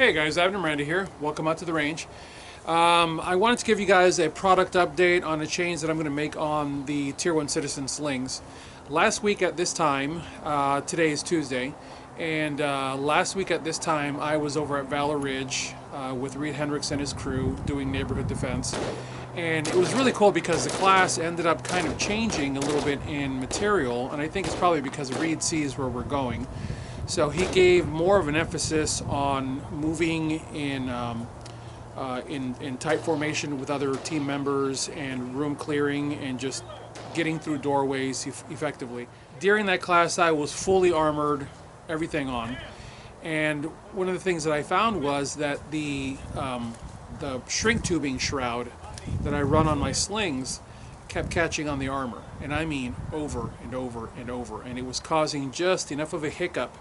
Hey guys, Abner Miranda here. Welcome out to the range. I wanted to give you guys a product update on a change that I'm going to make on the Tier 1 Citizen slings. Last week at this time, today is Tuesday, and last week at this time I was over at Valor Ridge with Reed Hendricks and his crew doing neighborhood defense. And it was really cool because the class ended up kind of changing a little bit in material, and I think it's probably because Reed sees where we're going. So he gave more of an emphasis on moving in tight formation with other team members and room clearing and just getting through doorways effectively. During that class I was fully armored, everything on, and one of the things that I found was that the shrink tubing shroud that I run on my slings kept catching on the armor, and I mean over and over and over, and it was causing just enough of a hiccup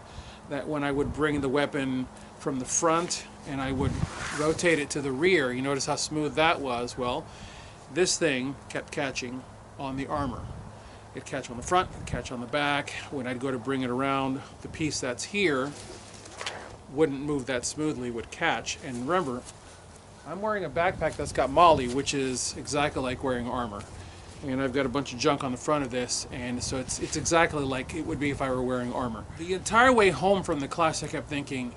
that when I would bring the weapon from the front and I would rotate it to the rear, you notice how smooth that was. Well, this thing kept catching on the armor. It'd catch on the front, it'd catch on the back. When I'd go to bring it around, the piece that's here wouldn't move that smoothly, would catch. And remember, I'm wearing a backpack that's got MOLLE, which is exactly like wearing armor. And I've got a bunch of junk on the front of this, and so it's exactly like it would be if I were wearing armor. The entire way home from the class I kept thinking,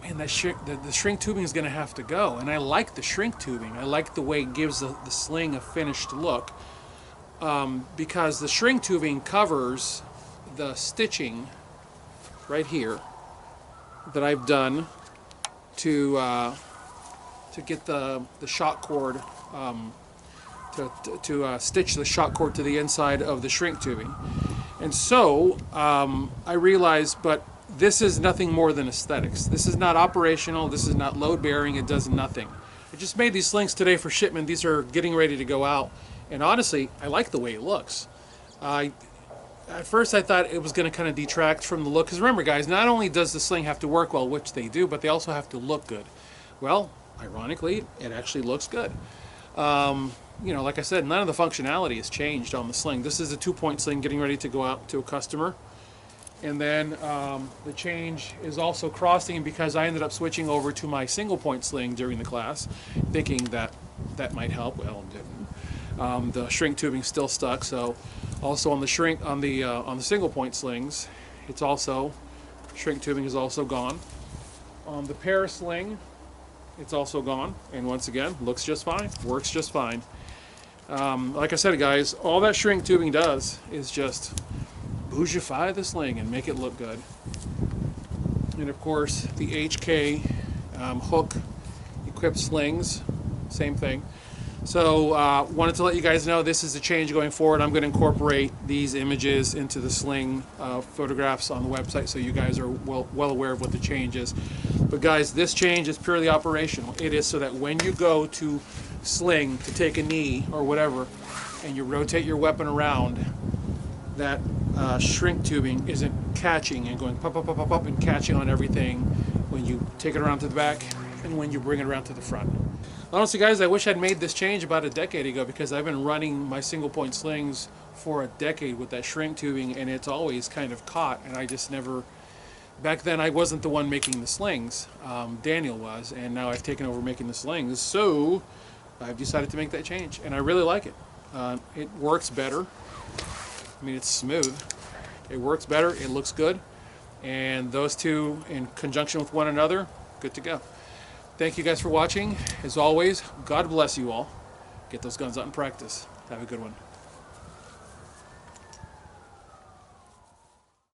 man, the shrink tubing is going to have to go. And I like the shrink tubing. I like the way it gives the sling a finished look, because the shrink tubing covers the stitching right here that I've done to get the shock cord, to stitch the shock cord to the inside of the shrink tubing. And so I realized, but this is nothing more than aesthetics. This is not operational, this is not load bearing, it does nothing. I just made these slings today for shipment. These are getting ready to go out, and honestly I like the way it looks. At first I thought it was going to kind of detract from the look, because remember guys, not only does the sling have to work well, which they do, but they also have to look good. Well, ironically, it actually looks good. You know, like I said, none of the functionality has changed on the sling. This is a 2-point sling getting ready to go out to a customer. And then the change is also crossing because I ended up switching over to my single-point sling during the class, thinking that that might help. Well, it didn't. The shrink tubing still stuck. So also on the single-point slings, it's also shrink tubing is also gone. On the pair sling, it's also gone, and once again, looks just fine, works just fine. Like I said, guys, all that shrink tubing does is just bougify the sling and make it look good. And of course, the HK hook equipped slings, same thing. So wanted to let you guys know this is a change going forward. I'm going to incorporate these images into the sling photographs on the website, so you guys are well aware of what the change is. But guys, this change is purely operational. It is so that when you go to sling to take a knee or whatever, and you rotate your weapon around, that shrink tubing isn't catching and going pop, pop, pop, pop, pop, and catching on everything when you take it around to the back and when you bring it around to the front. Honestly guys, I wish I'd made this change about a decade ago, because I've been running my single-point slings for a decade with that shrink tubing, and it's always kind of caught, and I just never... Back then I wasn't the one making the slings, Daniel was, and now I've taken over making the slings, so I've decided to make that change, and I really like it. It works better. I mean, it's smooth. It works better, it looks good, and those two in conjunction with one another, good to go. Thank you guys for watching. As always, God bless you all. Get those guns out in practice. Have a good one.